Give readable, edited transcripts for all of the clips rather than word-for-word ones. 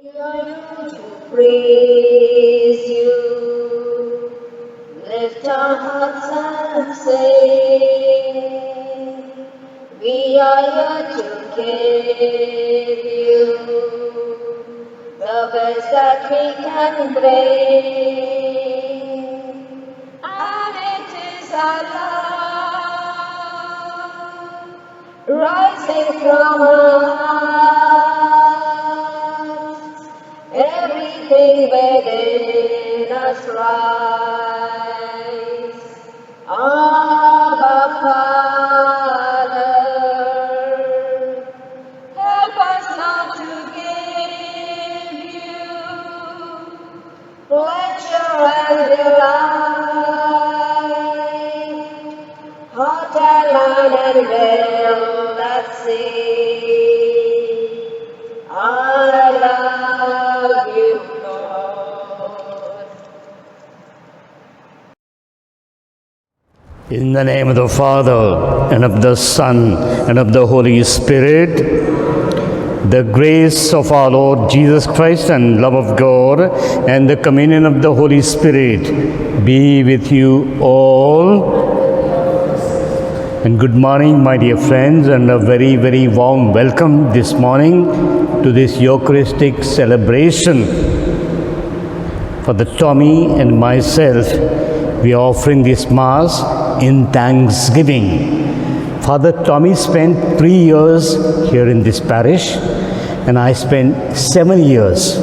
yearn to praise you, lift our hearts and sing. We are here to give you the best that we can bring, and it is our love rising from our hearts. Everything within us rise. Abba, Father, help us now to give you pleasure and delight, heart and mind and will that sing. I love you, Lord. In the name of the Father, and of the Son, and of the Holy Spirit, the grace of our Lord Jesus Christ and love of God and the communion of the Holy Spirit be with you all. And good morning, my dear friends, and a very, very warm welcome this morning to this Eucharistic celebration. For the Tommy and myself, we are offering this Mass in thanksgiving. Father Tommy spent 3 years here in this parish, and I spent 7 years.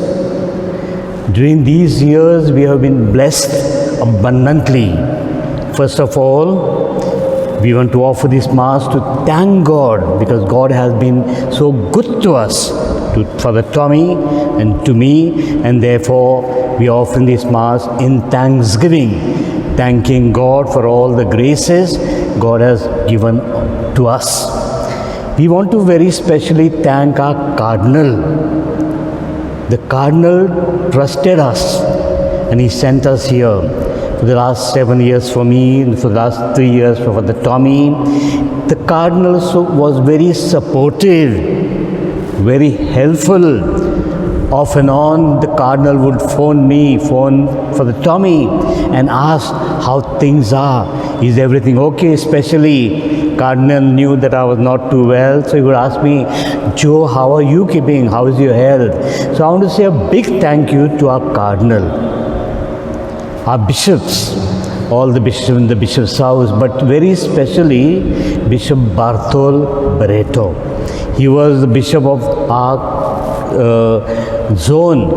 During these years, we have been blessed abundantly. First of all, we want to offer this Mass to thank God, because God has been so good to us, to Father Tommy and to me, and therefore we are offering this Mass in thanksgiving, thanking God for all the graces God has given to us. We want to very specially thank our Cardinal. The Cardinal trusted us and he sent us here. For the last 7 years for me, and for the last 3 years for the Tommy. The Cardinal was very supportive, very helpful. Off and on, the Cardinal would phone for the Tommy and ask how things are. Is everything okay? Especially, Cardinal knew that I was not too well, so he would ask me, Joe, how are you keeping? How is your health? So I want to say a big thank you to our Cardinal. Our bishops, all the bishops in the bishop's house, but very specially Bishop Bartol Barreto. He was the bishop of our zone,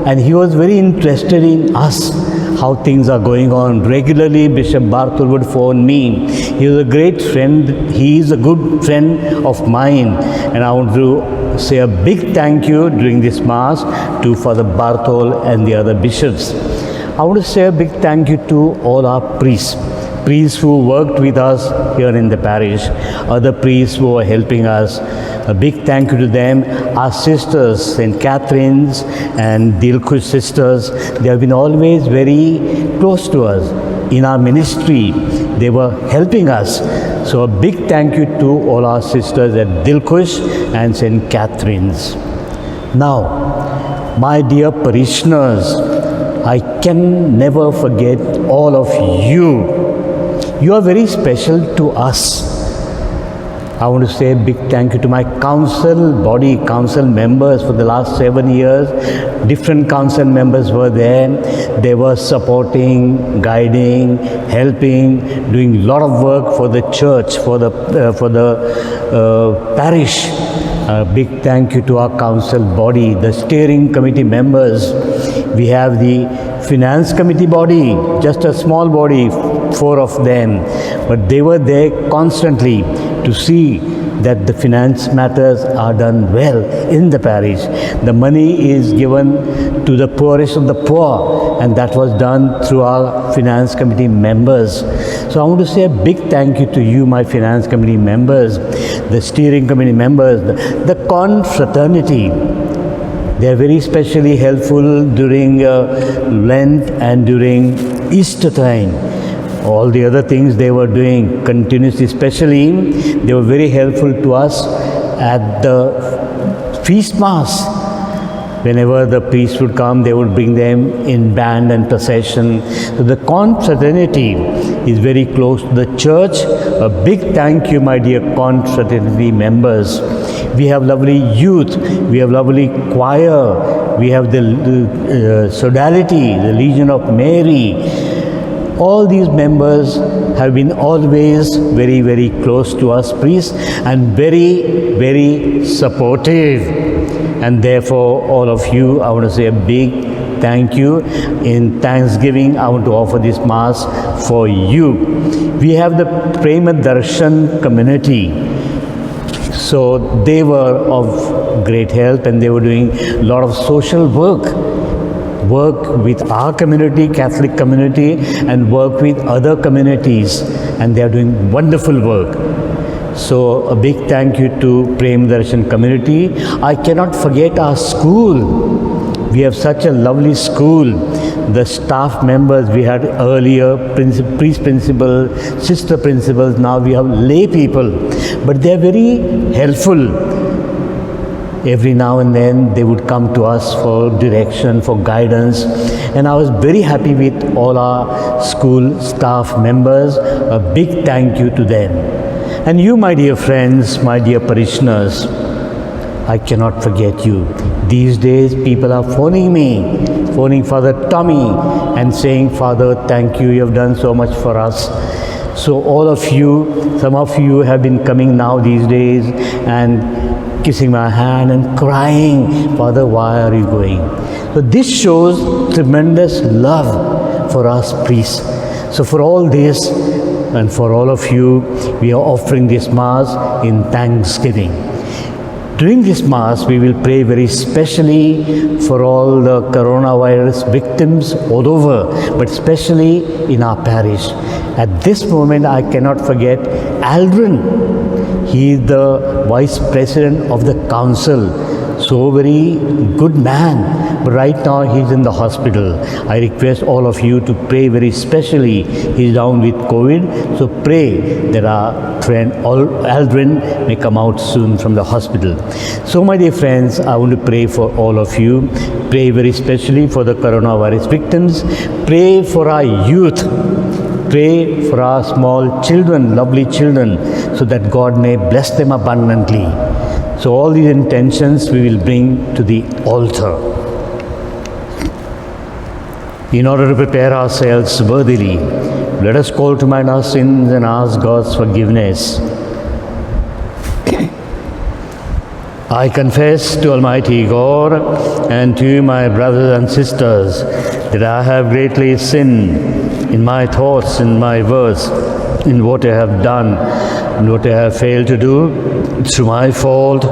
and he was very interested in us, how things are going on. Regularly, Bishop Bartol would phone me. He was a great friend. He is a good friend of mine, and I want to say a big thank you during this Mass to Father Bartol and the other bishops. I want to say a big thank you to all our priests who worked with us here in the parish, other priests who are helping us. A big thank you to them. Our sisters, St. Catherine's and Dilkush sisters, they have been always very close to us. In our ministry, they were helping us. So a big thank you to all our sisters at Dilkush and St. Catherine's. Now, my dear parishioners, I can never forget all of you. You are very special to us. I want to say a big thank you to my council members for the last 7 years. Different council members were there. They were supporting, guiding, helping, doing a lot of work for the church, for the parish. A big thank you to our council body, the steering committee members. We have the finance committee body, just a small body, 4 of them, but they were there constantly to see that the finance matters are done well in the parish. The money is given to the poorest of the poor, and that was done through our finance committee members. So I want to say a big thank you to you, my finance committee members, the steering committee members, the confraternity. They are very specially helpful during Lent and during Easter time. All the other things they were doing continuously, especially they were very helpful to us at the feast Mass. Whenever the priest would come, they would bring them in band and procession. So the confraternity is very close to the church. A big thank you, my dear confraternity members. We have lovely youth, we have lovely choir, we have the Sodality, the Legion of Mary. All these members have been always very, very close to us priests and very, very supportive. And therefore, all of you, I want to say a big thank you. In thanksgiving, I want to offer this Mass for you. We have the Prema Darshan community. So they were of great help and they were doing a lot of social work with our community, Catholic community, and work with other communities, and they are doing wonderful work. So a big thank you to Prem Darshan community. I cannot forget our school. We have such a lovely school. The staff members we had earlier, priest principal, sister principals, now we have lay people, but they are very helpful. Every now and then they would come to us for direction, for guidance, and I was very happy with all our school staff members. A big thank you to them. And you, my dear friends, my dear parishioners, I cannot forget you. These days people are phoning Father Tommy and saying, Father, thank you, you have done so much for us. So all of you, some of you have been coming now these days and kissing my hand and crying, Father, why are you going? So this shows tremendous love for us priests. So for all this and for all of you, we are offering this Mass in thanksgiving. During this Mass, we will pray very specially for all the coronavirus victims all over, but especially in our parish. At this moment, I cannot forget Aldrin. He is the Vice President of the Council. So very good man. But right now he is in the hospital. I request all of you to pray very specially. He is down with COVID. So pray that our friend Aldrin may come out soon from the hospital. So my dear friends, I want to pray for all of you. Pray very specially for the coronavirus victims. Pray for our youth. Pray for our small children, lovely children, so that God may bless them abundantly. So all these intentions we will bring to the altar. In order to prepare ourselves worthily, let us call to mind our sins and ask God's forgiveness. I confess to Almighty God and to you, my brothers and sisters, that I have greatly sinned in my thoughts, in my words, in what I have done, and what I have failed to do, through my fault,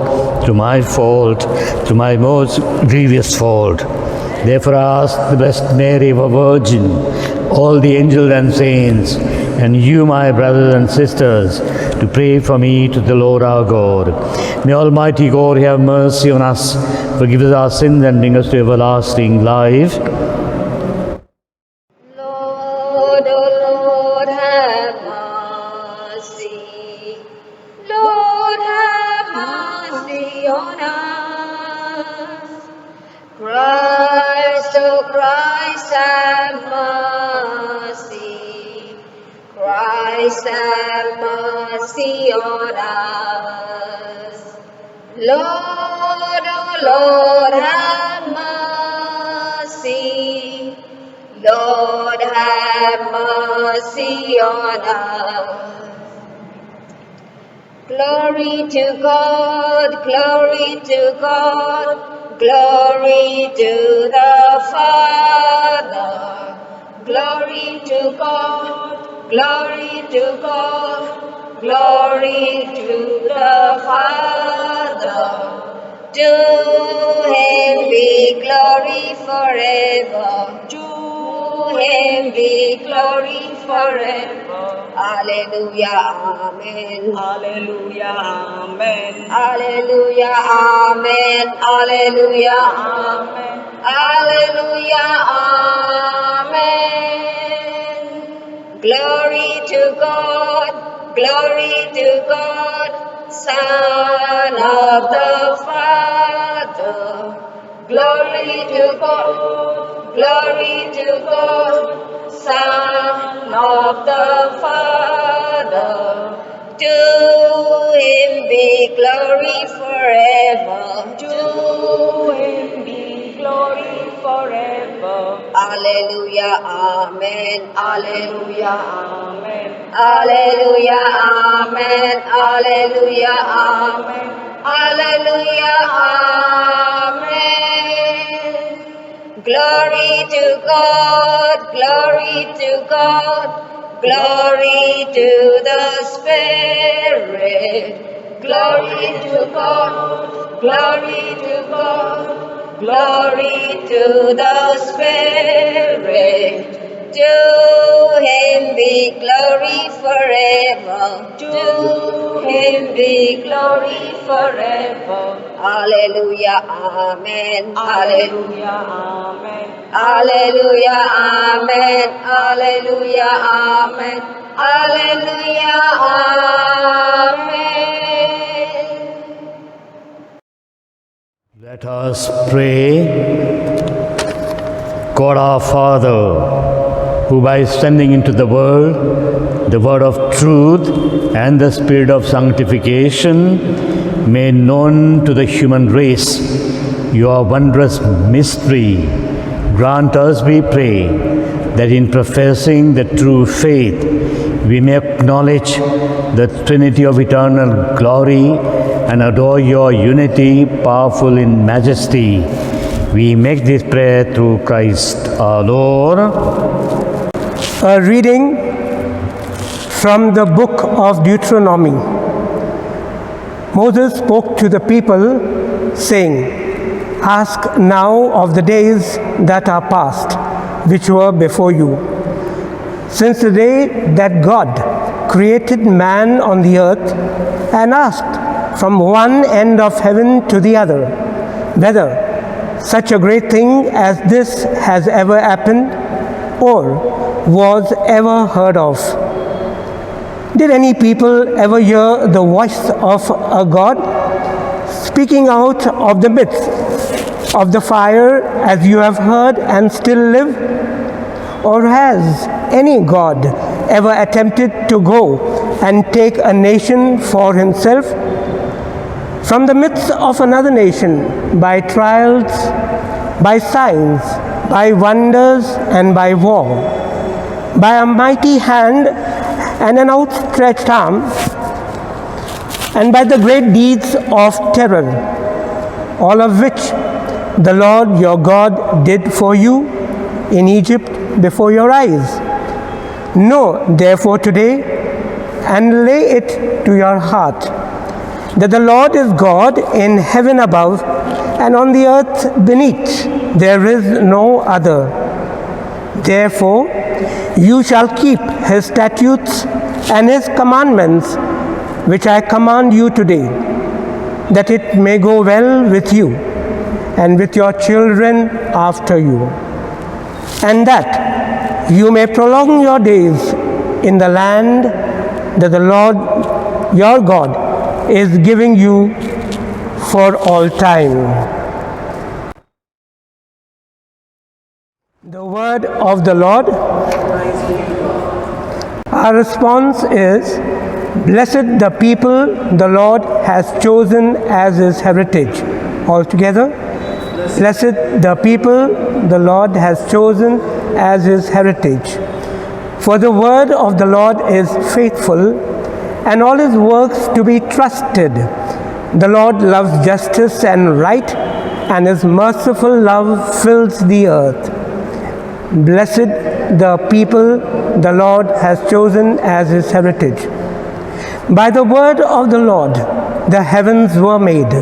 through my most grievous fault. Therefore I ask the Blessed Mary, our Virgin, all the angels and saints, and you, my brothers and sisters, to pray for me to the Lord our God. May Almighty God have mercy on us, forgive us our sins, and bring us to everlasting life. Christ have mercy on us. Lord, oh Lord, have mercy. Lord, have mercy on us. Glory to God, glory to God, glory to the Father. Glory to God, glory to God, glory to the Father. To Him be glory forever. To Him be glory forever. Alleluia, amen. Alleluia, amen. Alleluia, amen. Alleluia, Amen. Alleluia, amen. Glory to God, glory to God, Son of the Father. Glory Glory to God, glory to God, Son of the Father. To him be glory forever. To him be glory forever. Alleluia, amen, alleluia, Amen. alleluia, amen, alleluia, amen, alleluia, amen. Glory to God, glory to God, glory to the Spirit. Glory to God, glory to God, glory to the Spirit. To him be glory forever. To him be glory forever. Alleluia, amen, alleluia, Amen. alleluia, amen, alleluia, amen, alleluia, amen. Let us pray. God our Father, who by sending into the world the word of truth and the spirit of sanctification made known to the human race your wondrous mystery, grant us, we pray, that in professing the true faith we may acknowledge the Trinity of eternal glory and adore your unity, powerful in majesty. We make this prayer through Christ our Lord. A reading from the book of Deuteronomy. Moses spoke to the people, saying, "Ask now of the days that are past, which were before you, since the day that God created man on the earth, and asked from one end of heaven to the other, whether such a great thing as this has ever happened, or was ever heard of. Did any people ever hear the voice of a God speaking out of the midst of the fire, as you have heard and still live? Or has any God ever attempted to go and take a nation for himself from the midst of another nation by trials, by signs, by wonders, and by war, by a mighty hand and an outstretched arm, and by the great deeds of terror, all of which the Lord your God did for you in Egypt before your eyes? Know therefore today, and lay it to your heart, that the Lord is God in heaven above, and on the earth beneath there is no other. Therefore you shall keep his statutes and his commandments, which I command you today, that it may go well with you and with your children after you, and that you may prolong your days in the land that the Lord your God is giving you for all time." The word of the Lord. Our response is, "Blessed the people the Lord has chosen as his heritage." All together. Blessed the people the Lord has chosen as his heritage. For the word of the Lord is faithful, and all his works to be trusted. The Lord loves justice and right, and his merciful love fills the earth. Blessed the people the Lord has chosen as his heritage. By the word of the Lord the heavens were made,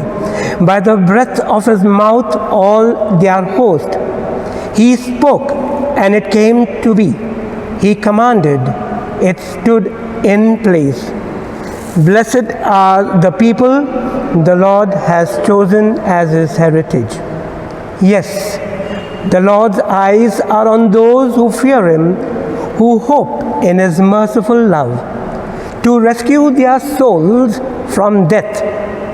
by the breath of his mouth all their host. He spoke, and it came to be. He commanded, it stood in place. Blessed are the people the Lord has chosen as his heritage. Yes, the Lord's eyes are on those who fear him, who hope in his merciful love, to rescue their souls from death,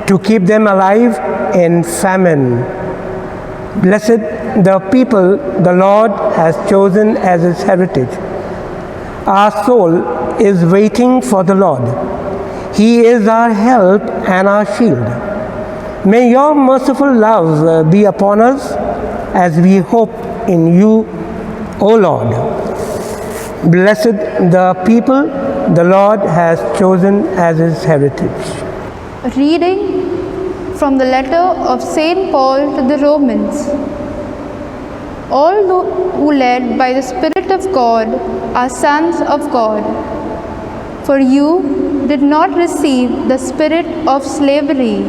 to keep them alive in famine. Blessed the people the Lord has chosen as his heritage. Our soul is waiting for the Lord. He is our help and our shield. May your merciful love be upon us as we hope in you, O Lord. Blessed the people the Lord has chosen as his heritage. Reading from the letter of St. Paul to the Romans. All who led by the Spirit of God are sons of God. For you did not receive the spirit of slavery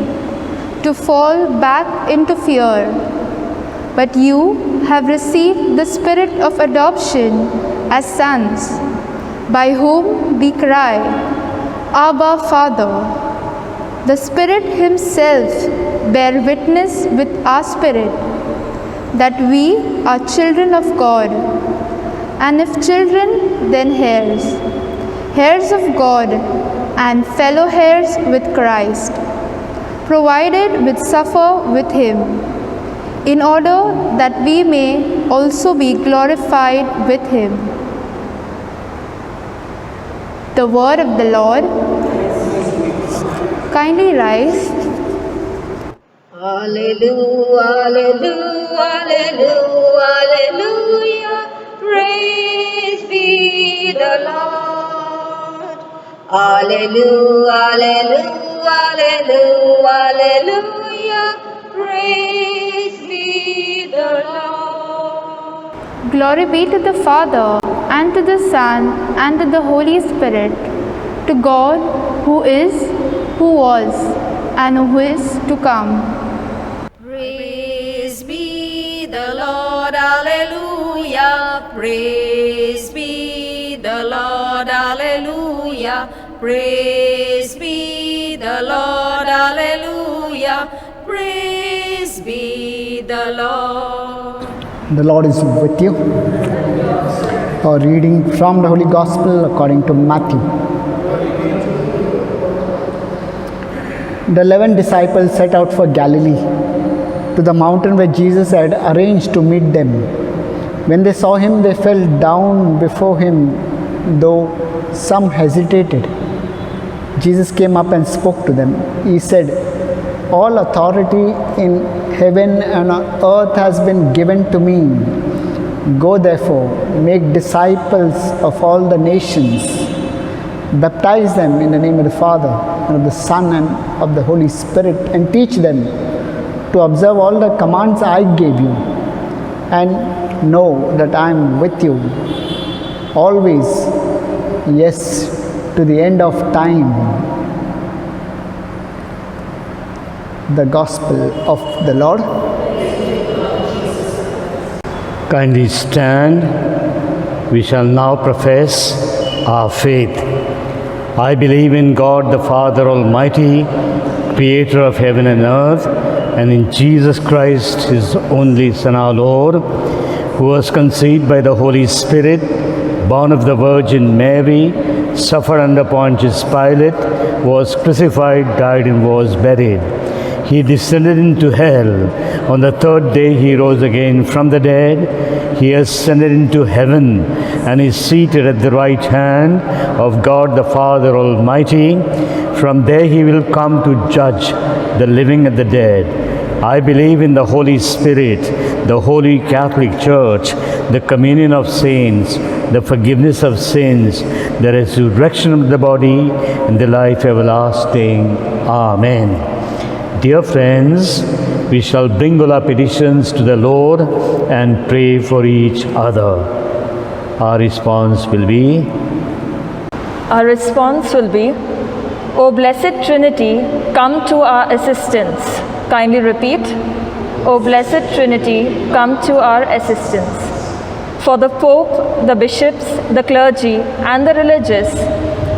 to fall back into fear, but you have received the spirit of adoption as sons, by whom we cry, Abba, Father. The Spirit himself bear witness with our spirit that we are children of God, and if children, then heirs, heirs of God and fellow heirs with Christ, provided we suffer with him, in order that we may also be glorified with him. The word of the Lord. Kindly rise. Hallelujah, hallelujah, hallelujah, hallelujah. Praise be the Lord. Hallelujah, hallelujah, hallelujah, hallelujah. Praise be the Lord. Glory be to the Father, and to the Son, and to the Holy Spirit, to God who is, who was, and who is to come. Praise be the Lord, hallelujah. Praise be the Lord, hallelujah. Praise be the Lord, hallelujah. Praise be the Lord. The Lord is with you. A reading from the Holy Gospel according to Matthew. The 11 disciples set out for Galilee, to the mountain where Jesus had arranged to meet them. When they saw him, they fell down before him, though some hesitated. Jesus came up and spoke to them. He said, "All authority in heaven and on earth has been given to me. Go therefore, make disciples of all the nations. Baptize them in the name of the Father, and of the Son, and of the Holy Spirit, and teach them to observe all the commands I gave you. And know that I am with you always, yes, to the end of time." The Gospel of the Lord. Kindly stand. We shall now profess our faith. I believe in God the Father Almighty, creator of heaven and earth, and in Jesus Christ, his only Son, our Lord, who was conceived by the Holy Spirit, born of the Virgin Mary, suffered under Pontius Pilate, was crucified, died, and was buried. He descended into hell. On the third day he rose again from the dead. He ascended into heaven and is seated at the right hand of God the Father Almighty. From there he will come to judge the living and the dead. I believe in the Holy Spirit, the Holy Catholic Church, the communion of saints, the forgiveness of sins, the resurrection of the body, and the life everlasting. Amen. Dear friends, we shall bring all our petitions to the Lord and pray for each other. Our response will be, O Blessed Trinity, come to our assistance. Kindly repeat, O Blessed Trinity, come to our assistance. For the Pope, the bishops, the clergy, and the religious,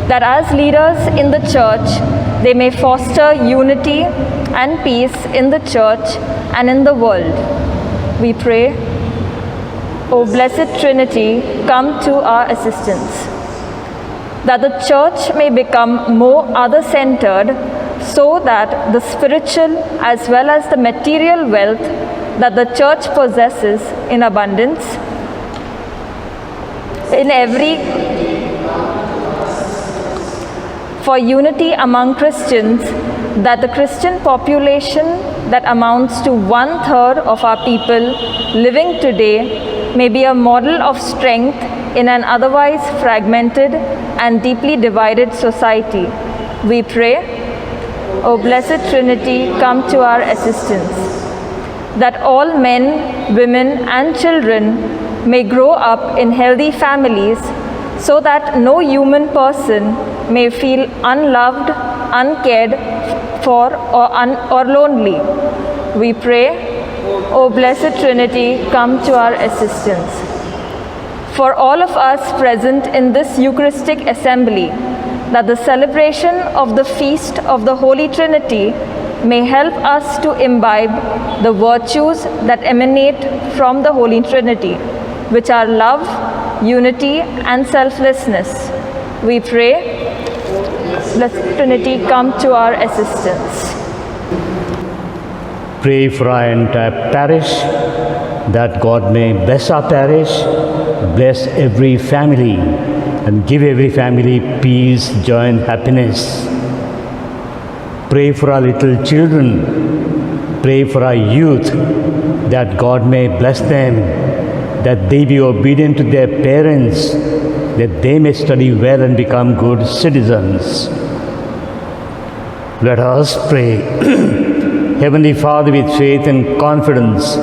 that as leaders in the Church, they may foster unity and peace in the Church and in the world. We pray, O Blessed Trinity, come to our assistance. That the Church may become more other-centered, so that the spiritual as well as the material wealth that the church possesses in abundance for unity among Christians, that the Christian population that amounts to 1/3 of our people living today may be a model of strength in an otherwise fragmented and deeply divided society. We pray, O Blessed Trinity, come to our assistance, that all men, women, and children may grow up in healthy families so that no human person may feel unloved, uncared for, or lonely. We pray, O Blessed Trinity, come to our assistance. For all of us present in this Eucharistic assembly, that the celebration of the feast of the Holy Trinity may help us to imbibe the virtues that emanate from the Holy Trinity, which are love, unity, and selflessness. We pray, Blessed Trinity, come to our assistance. Pray for our entire parish, that God may bless our parish, bless every family, and give every family peace, joy, and happiness. Pray for our little children. Pray for our youth, that God may bless them, that they be obedient to their parents, that they may study well and become good citizens. Let us pray. Heavenly Father, with faith and confidence,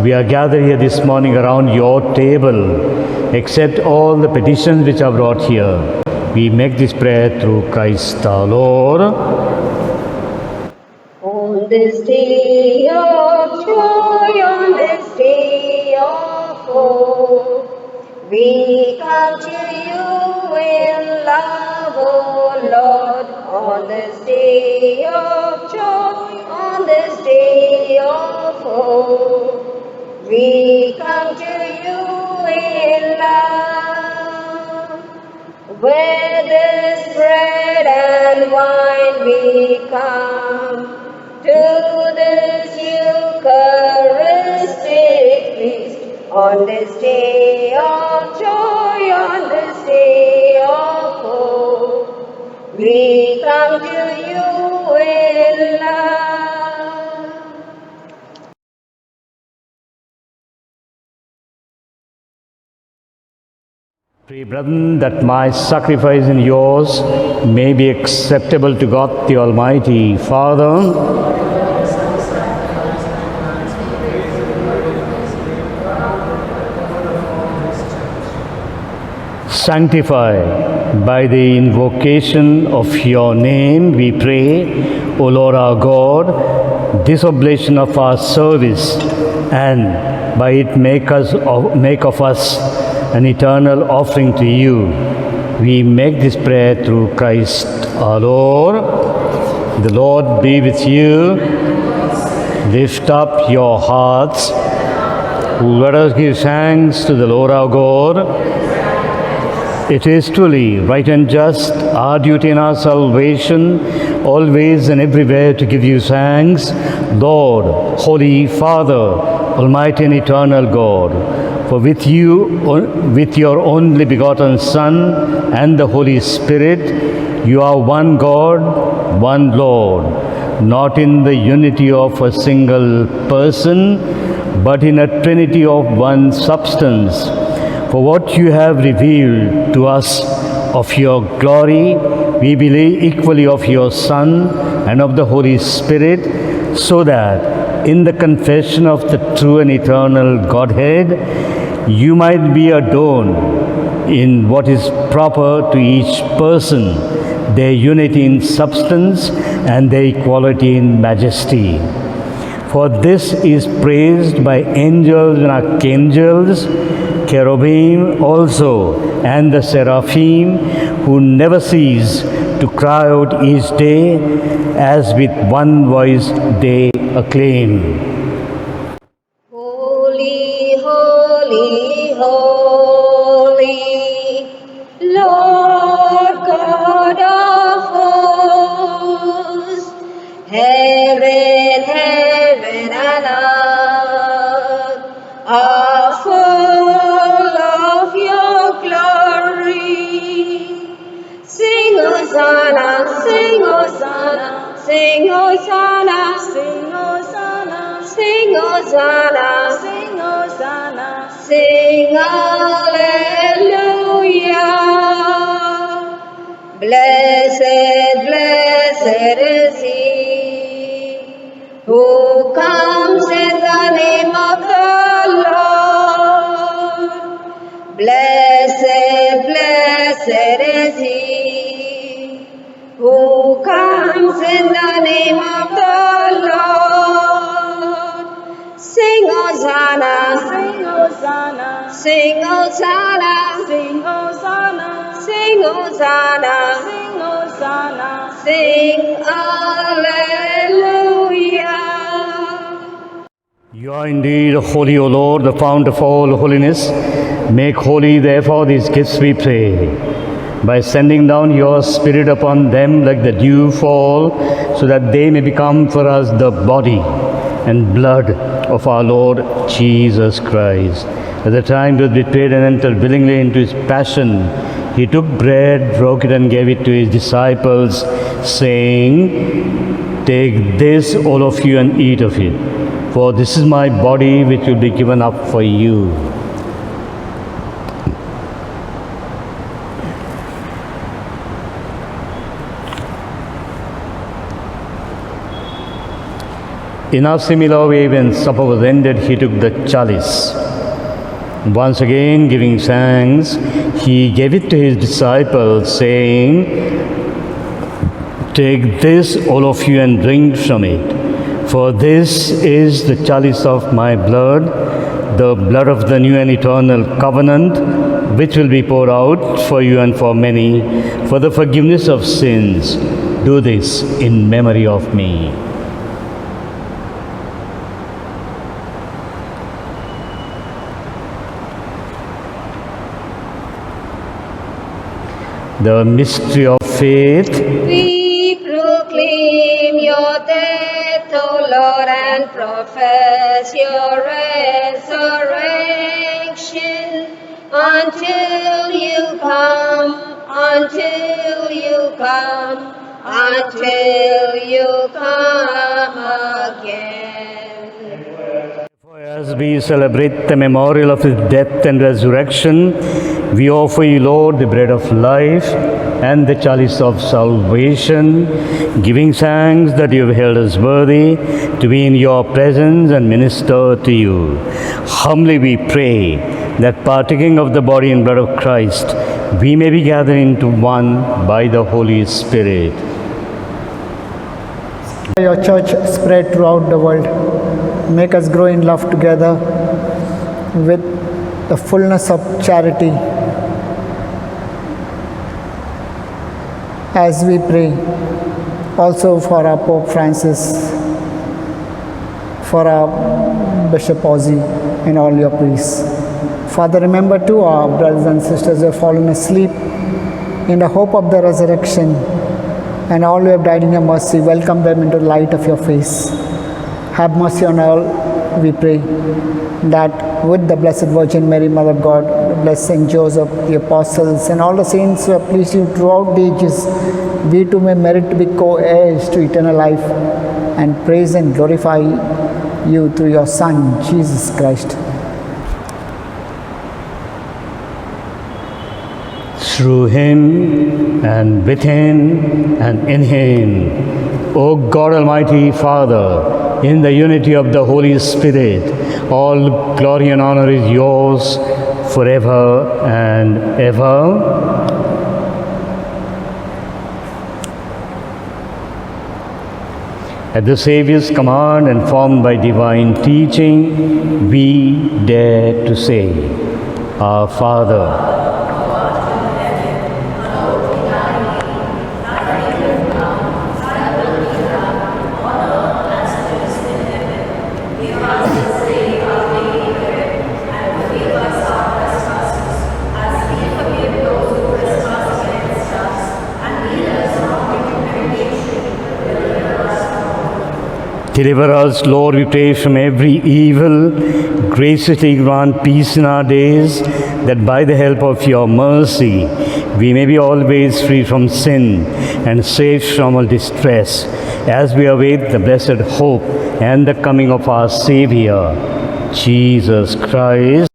we are gathered here this morning around your table. Accept all the petitions which are brought here. We make this prayer through Christ our Lord. On this day of joy, on this day of hope, we come to you in love, O Lord. On this day of joy, on this day of hope, we come to you in love. With this bread and wine we come to this Eucharistic feast. On this day of joy, on this day of hope, we come to you in love. Pray, brethren, that my sacrifice and yours may be acceptable to God the Almighty Father. Sanctify by the invocation of your name, we pray, O Lord our God, this oblation of our service, and by it make of us an eternal offering to you. We make this prayer through Christ our Lord. The Lord be with you. Lift up your hearts. Let us give thanks to the Lord our God. It is truly right and just, our duty and our salvation, always and everywhere to give you thanks, Lord, Holy Father, Almighty and eternal God. For with you, with your only begotten Son and the Holy Spirit, you are one God, one Lord, not in the unity of a single person, but in a trinity of one substance. For what you have revealed to us of your glory, we believe equally of your Son and of the Holy Spirit, so that in the confession of the true and eternal Godhead, you might be adorned in what is proper to each person, their unity in substance and their equality in majesty. For this is praised by angels and archangels, cherubim also, and the seraphim, who never cease to cry out each day, as with one voice they acclaim. Holy, holy, holy, Lord God of hosts, Heaven, heaven and earth are full of your glory. Sing Hosanna, sing Hosanna, sing Hosanna, sing Hosanna, sing Hosanna, sing Hosanna, sing Hallelujah. Blessed, blessed is he who comes in the name of the Lord. Blessed, blessed is he who comes in the name of the Lord. Sing Hosanna, sing Hosanna, sing Hosanna, sing Hosanna, sing Hosanna, sing Hosanna, sing Hallelujah. You are indeed holy, O Lord, the fount of all holiness. Make holy, therefore, these gifts, we pray, by sending down your Spirit upon them like the dew fall, so that they may become for us the body and blood of our Lord Jesus Christ. At the time he was betrayed and entered willingly into his passion, he took bread, broke it, and gave it to his disciples, saying, "Take this, all of you, and eat of it. For this is my body which will be given up for you." In a similar way, when supper was ended, he took the chalice. Once again, giving thanks, he gave it to his disciples, saying, "Take this, all of you, and drink from it. For this is the chalice of my blood, the blood of the new and eternal covenant, which will be poured out for you and for many for the forgiveness of sins. Do this in memory of me." The mystery of faith. We proclaim your death, O Lord, and profess your resurrection until you come, until you come, until you come again. As we celebrate the memorial of his death and resurrection, we offer you, Lord, the bread of life and the chalice of salvation, giving thanks that you have held us worthy to be in your presence and minister to you. Humbly we pray that, partaking of the body and blood of Christ, we may be gathered into one by the Holy Spirit. Your church spread throughout the world. Make us grow in love together with the fullness of charity. As we pray also for our Pope Francis, for our Bishop Ozzy, and all your priests. Father, remember too our brothers and sisters who have fallen asleep in the hope of the resurrection, and all who have died in your mercy. Welcome them into the light of your face. Have mercy on all, we pray, that with the Blessed Virgin Mary, Mother of God, the blessed Saint Joseph, the apostles, and all the saints who have pleased you throughout the ages, we too may merit to be co-heirs to eternal life, and praise and glorify you through your Son, Jesus Christ. Through him, and with him, and in him, O God Almighty Father, in the unity of the Holy Spirit, all glory and honor is yours forever and ever. At the Saviour's command and formed by divine teaching, we dare to say, Our Father, Deliver us, Lord, we pray, from every evil. Graciously grant peace in our days, that by the help of your mercy, we may be always free from sin and safe from all distress, as we await the blessed hope and the coming of our Savior, Jesus Christ.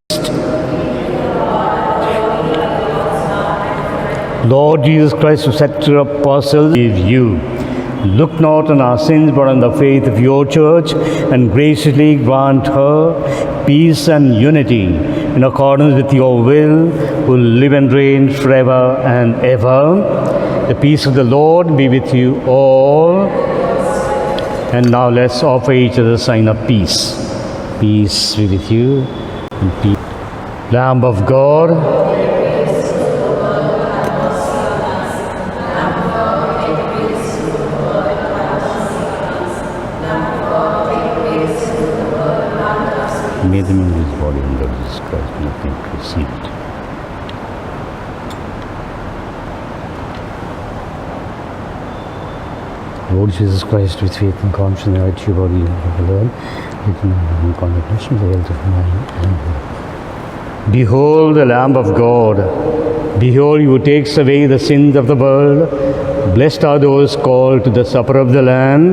Lord Jesus Christ, who said to your apostles, "Give you. Look not on our sins, but on the faith of your church, and graciously grant her peace and unity in accordance with your will, who live and reign forever and ever. The peace of the Lord be with you all." And now let's offer each other a sign of peace. Peace be with you. And peace. Lamb of God, may them in his body and blood of Jesus Christ nothing to receive it. Lord Jesus Christ, with faith and confidence, I to your body and blood, with no condemnation, the health of mind and body. Behold the Lamb of God. Behold, who takes away the sins of the world. Blessed are those called to the supper of the Lamb.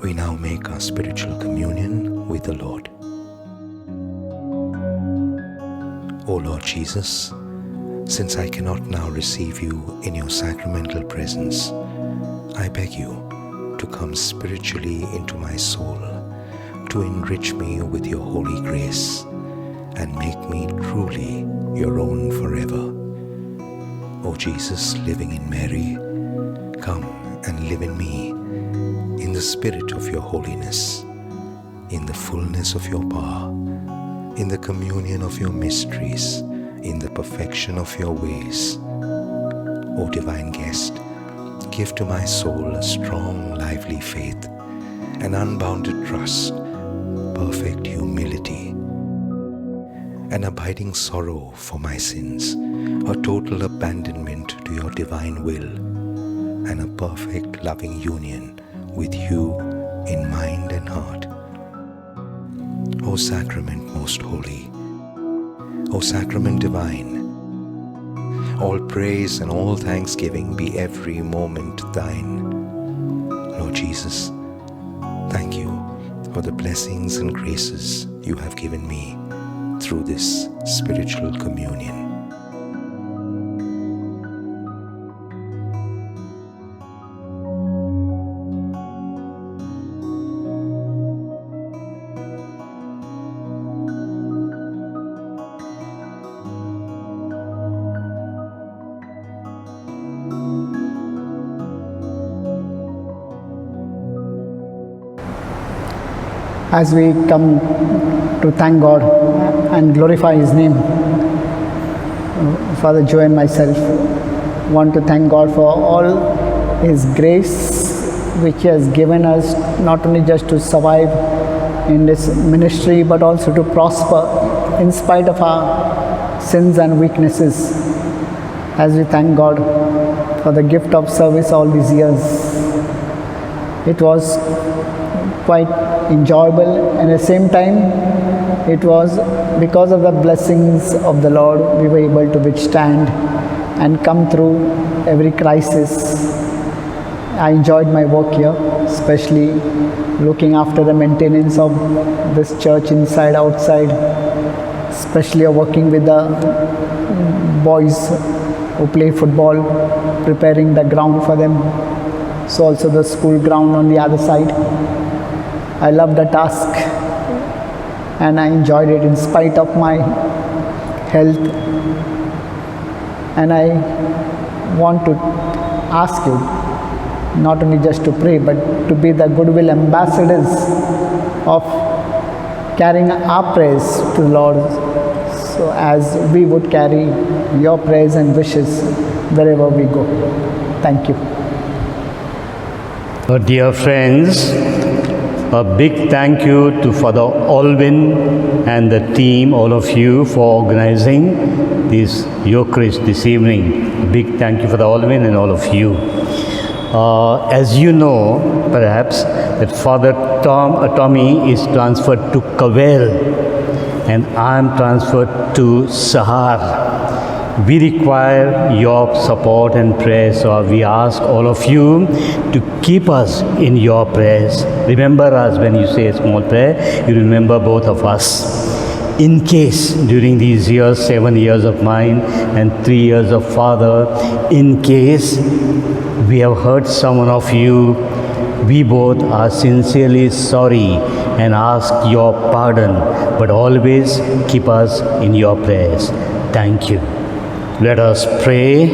We now make our spiritual communion with the Lord. O Lord Jesus, since I cannot now receive you in your sacramental presence, I beg you to come spiritually into my soul, to enrich me with your holy grace, and make me truly your own forever. O Jesus, living in Mary, come and live in me, in the spirit of your holiness, in the fullness of your power, in the communion of your mysteries, in the perfection of your ways. O divine guest, give to my soul a strong, lively faith, an unbounded trust, perfect humility, an abiding sorrow for my sins, a total abandonment to your divine will, and a perfect loving union with you in mind and heart. O Sacrament most holy, O Sacrament divine, all praise and all thanksgiving be every moment thine. Lord Jesus, thank you for the blessings and graces you have given me through this spiritual communion. As we come to thank God and glorify His name, Father Joe and myself want to thank God for all His grace which He has given us, not only just to survive in this ministry but also to prosper in spite of our sins and weaknesses. As we thank God for the gift of service all these years, it was quite enjoyable, and at the same time it was because of the blessings of the Lord we were able to withstand and come through every crisis. I enjoyed my work here, especially looking after the maintenance of this church inside, outside, especially working with the boys who play football, preparing the ground for them, so also the school ground on the other side. I loved the task and I enjoyed it in spite of my health. And I want to ask you not only just to pray but to be the goodwill ambassadors of carrying our prayers to the Lord, so as we would carry your prayers and wishes wherever we go. Thank you. Dear friends, A big thank you to Father Alvin and the team, all of you, for organizing this Eucharist this evening. A big thank you, Father Alvin, and all of you. As you know, perhaps, that Father Tommy is transferred to Cowell, and I am transferred to Sahar. We require your support and prayers, so we ask all of you to keep us in your prayers. Remember us when you say a small prayer, you remember both of us. In case during these years, 7 years of mine and 3 years of Father, in case we have hurt someone of you, we both are sincerely sorry and ask your pardon, but always keep us in your prayers. Thank you. Let us pray.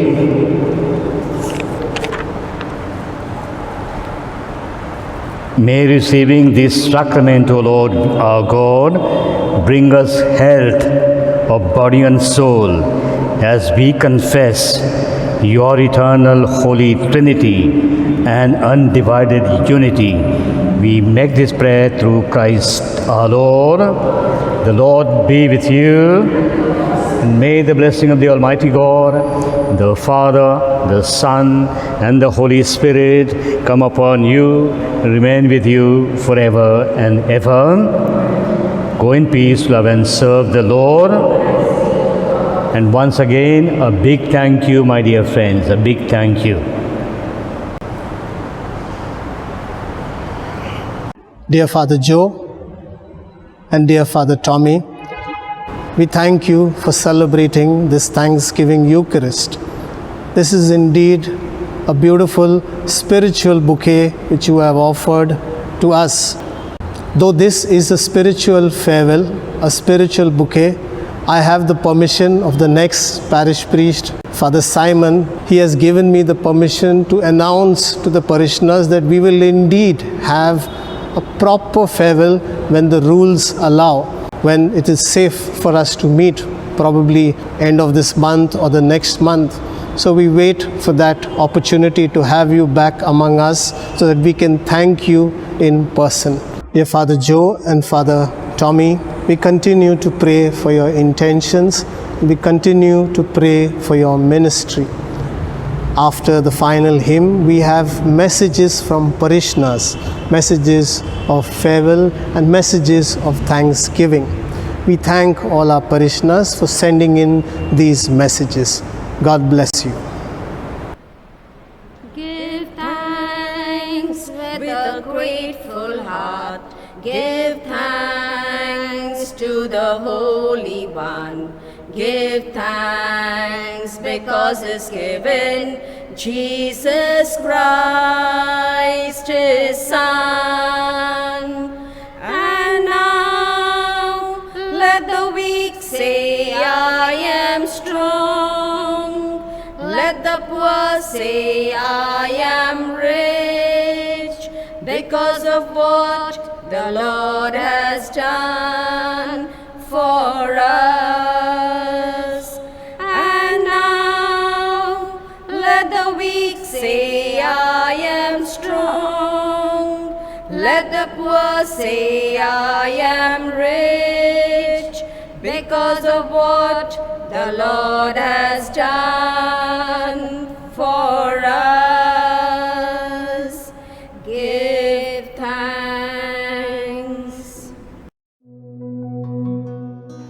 May receiving this sacrament, O Lord our God, bring us health of body and soul as we confess your eternal Holy Trinity and undivided unity. We make this prayer through Christ our Lord. The Lord be with you. And may the blessing of the Almighty God, the Father, the Son, and the Holy Spirit come upon you and remain with you forever and ever. Go in peace, love and serve the Lord. And once again, a big thank you, my dear friends, a big thank you. Dear Father Joe and dear Father Tommy, we thank you for celebrating this Thanksgiving Eucharist. This is indeed a beautiful spiritual bouquet which you have offered to us. Though this is a spiritual farewell, a spiritual bouquet, I have the permission of the next parish priest, Father Simon. He has given me the permission to announce to the parishioners that we will indeed have a proper farewell when the rules allow, when it is safe for us to meet, probably end of this month or the next month. So we wait for that opportunity to have you back among us so that we can thank you in person. Dear Father Joe and Father Tommy, we continue to pray for your intentions. We continue to pray for your ministry. After the final hymn, we have messages from parishioners, messages of farewell and messages of thanksgiving. We thank all our parishioners for sending in these messages. God bless you. Give thanks with a grateful heart. Give thanks to the Holy One. Give thanks because He's given Jesus Christ His Son. And now let the weak say, I am strong. Let the poor say, I am rich, because of what the Lord has done for us. And now let the weak say, I am strong. Let the poor say, I am rich, because of what the Lord has done for us. Give thanks.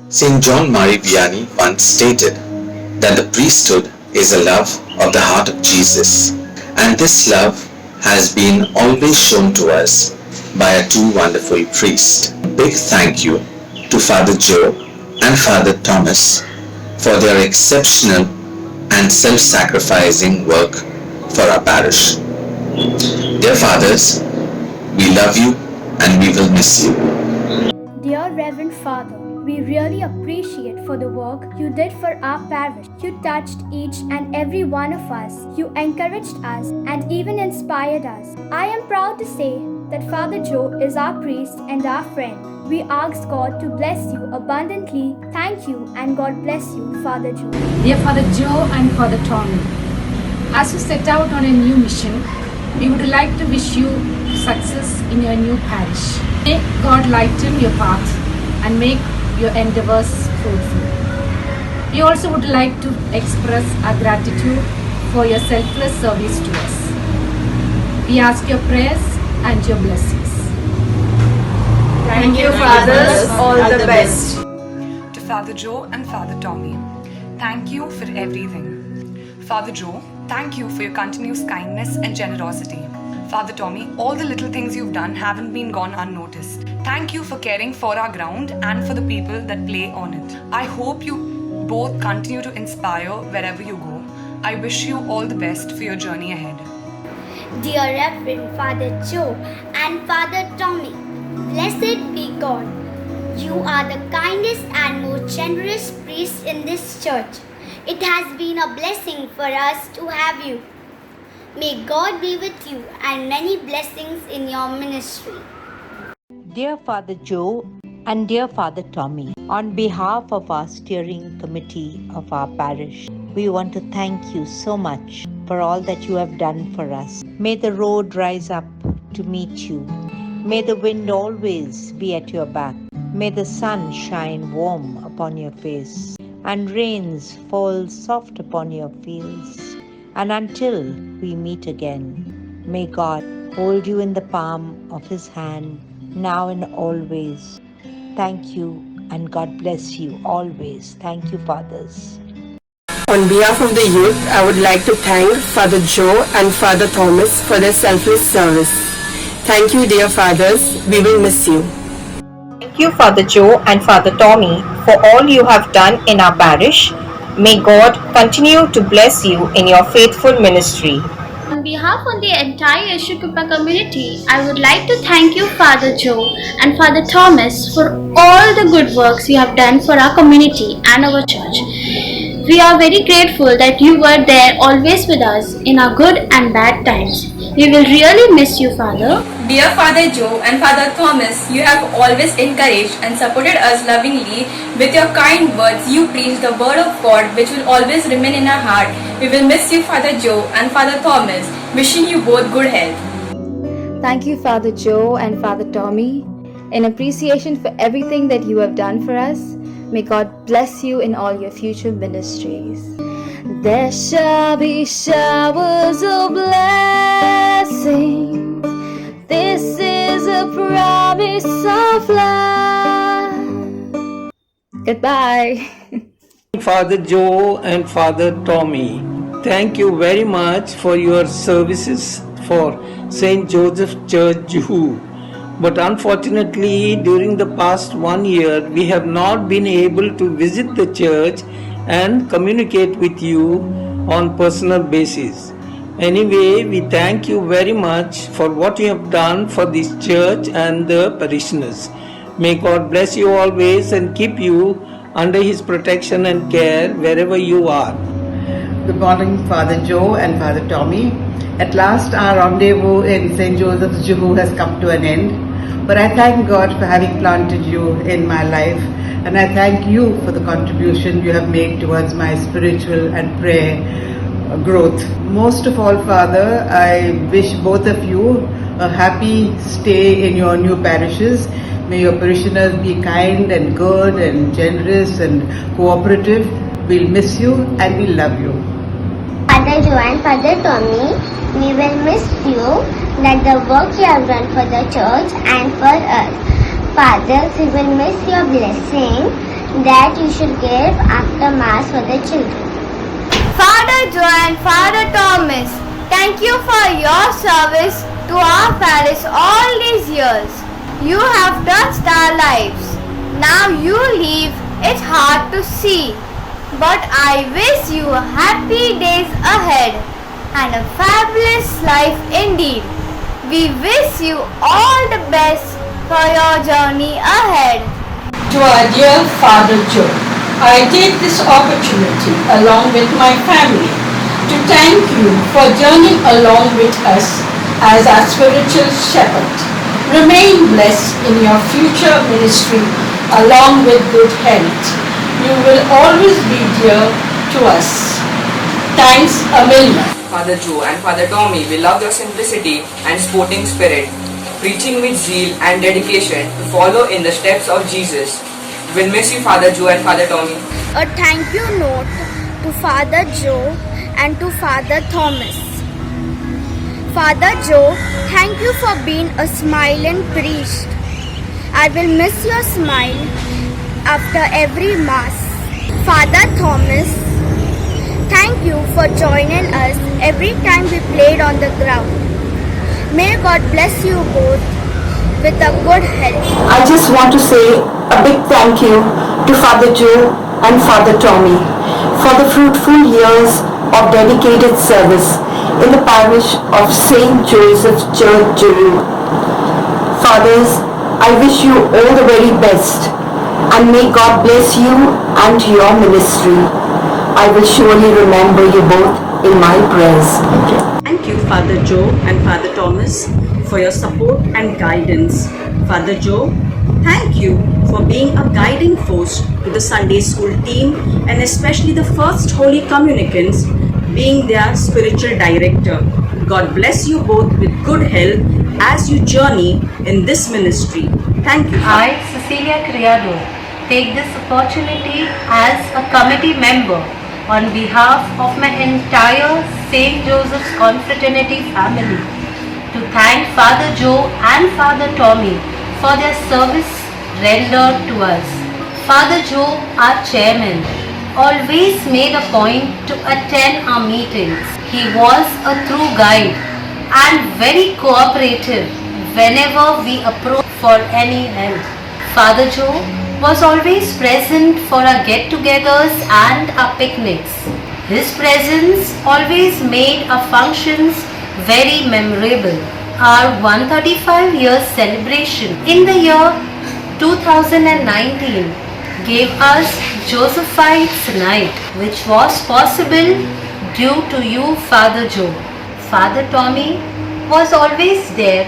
St. John Marie Vianney once stated that the priesthood is a love of the heart of Jesus, and this love has been always shown to us by our two wonderful priests. Big thank you to Father Joe and Father Thomas for their exceptional and self-sacrificing work for our parish. Dear fathers, we love you and we will miss you. Dear Reverend Father, we really appreciate for the work you did for our parish. You touched each and every one of us. You encouraged us and even inspired us. I am proud to say that Father Joe is our priest and our friend. We ask God to bless you abundantly. Thank you and God bless you, Father Joe. Dear Father Joe and Father Tommy, as you set out on a new mission, we would like to wish you success in your new parish. May God lighten your path and make your endeavors fruitful. We also would like to express our gratitude for your selfless service to us. We ask your prayers and your blessings. Thank you, fathers. All the best. To Father Joe and Father Tommy, thank you for everything. Father Joe, thank you for your continuous kindness and generosity. Father Tommy, all the little things you've done haven't been gone unnoticed. Thank you for caring for our ground and for the people that play on it. I hope you both continue to inspire wherever you go. I wish you all the best for your journey ahead. Dear Reverend Father Joe and Father Tommy, blessed be God. You are the kindest and most generous priests in this church. It has been a blessing for us to have you. May God be with you and many blessings in your ministry. Dear Father Joe and dear Father Tommy, on behalf of our steering committee of our parish, we want to thank you so much for all that you have done for us. May the road rise up to meet you. May the wind always be at your back. May the sun shine warm upon your face and rains fall soft upon your fields. And until we meet again, may God hold you in the palm of His hand, now and always. Thank you, and God bless you always. Thank you, fathers. On behalf of the youth, I would like to thank Father Joe and Father Thomas for their selfless service. Thank you, dear fathers. We will miss you. Thank you, Father Joe and Father Tommy, for all you have done in our parish. May God continue to bless you in your faithful ministry. On behalf of the entire Ishukupa community, I would like to thank you, Father Joe and Father Thomas, for all the good works you have done for our community and our church. We are very grateful that you were there always with us in our good and bad times. We will really miss you, Father. Dear Father Joe and Father Thomas, you have always encouraged and supported us lovingly. With your kind words, you preach the word of God, which will always remain in our heart. We will miss you, Father Joe and Father Thomas, wishing you both good health. Thank you, Father Joe and Father Tommy. In appreciation for everything that you have done for us, may God bless you in all your future ministries. There shall be showers of blessing. This is a promise of love. Goodbye. Father Joe and Father Tommy, thank you very much for your services for St. Joseph Church, Juhu. But unfortunately, during the past 1 year, we have not been able to visit the church and communicate with you on personal basis. Anyway, we thank you very much for what you have done for this church and the parishioners. May God bless you always and keep you under His protection and care wherever you are. Good morning, Father Joe and Father Tommy. At last, our rendezvous in St. Joseph's, Juhu has come to an end. But I thank God for having planted you in my life, and I thank you for the contribution you have made towards my spiritual and prayer growth. Most of all, Father, I wish both of you a happy stay in your new parishes. May your parishioners be kind and good and generous and cooperative. We'll miss you and we love you. Father Joe and Father Tommy, we will miss you, that the work you have done for the church and for us. Fathers, we will miss your blessing that you should give after Mass for the children. Father Joe and Father Thomas, thank you for your service to our parish all these years. You have touched our lives. Now you leave, it's hard to see. But I wish you happy days ahead and a fabulous life indeed. We wish you all the best for your journey ahead. To our dear Father Joe, I take this opportunity along with my family to thank you for journeying along with us as our spiritual shepherd. Remain blessed in your future ministry along with good health. You will always be dear to us. Thanks a million. Father Joe and Father Tommy, we love your simplicity and sporting spirit. preaching with zeal and dedication to follow in the steps of Jesus. We'll miss you, Father Joe and Father Tommy. A thank you note to Father Joe and to Father Thomas. Father Joe, thank you for being a smiling priest. I will miss your smile after every Mass. Father Thomas, thank you for joining us every time we played on the ground. May God bless you both with a good health. I just want to say a big thank you to Father Joe and Father Tommy for the fruitful years of dedicated service in the parish of St. Joseph's Church, Jeru. Fathers, I wish you all the very best and may God bless you and your ministry. I will surely remember you both in my prayers. Thank you, Father Joe and Father Thomas, for your support and guidance. Father Joe, thank you for being a guiding force to the Sunday school team and especially the first Holy Communicants, being their spiritual director. God bless you both with good health as you journey in this ministry. Thank you. I, Cecilia Criado, take this opportunity as a committee member on behalf of my entire St. Joseph's Confraternity family to thank Father Joe and Father Tommy for their service rendered to us. Father Joe, our chairman, always made a point to attend our meetings. He was a true guide and very cooperative whenever we approached for any help. Father Joe was always present for our get-togethers and our picnics. His presence always made our functions very memorable. Our 135 years celebration in the year 2019 gave us Josephites Night, which was possible due to you, Father Joe. Father Tommy was always there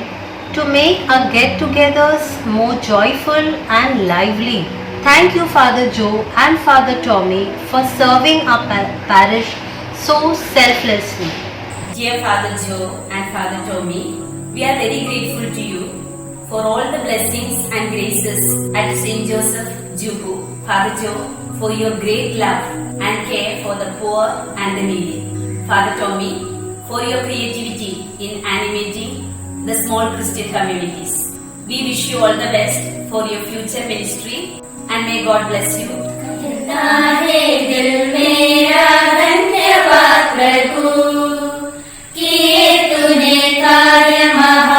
to make our get-togethers more joyful and lively. Thank you, Father Joe and Father Tommy, for serving our parish so selflessly. Dear Father Joe and Father Tommy, we are very grateful to you for all the blessings and graces at St. Joseph, Juhu. Father Joe, for your great love and care for the poor and the needy. Father Tommy, for your creativity in animating the small Christian communities. We wish you all the best for your future ministry and may God bless you. धन्यवाद प्रभु किए तूने कार्य महा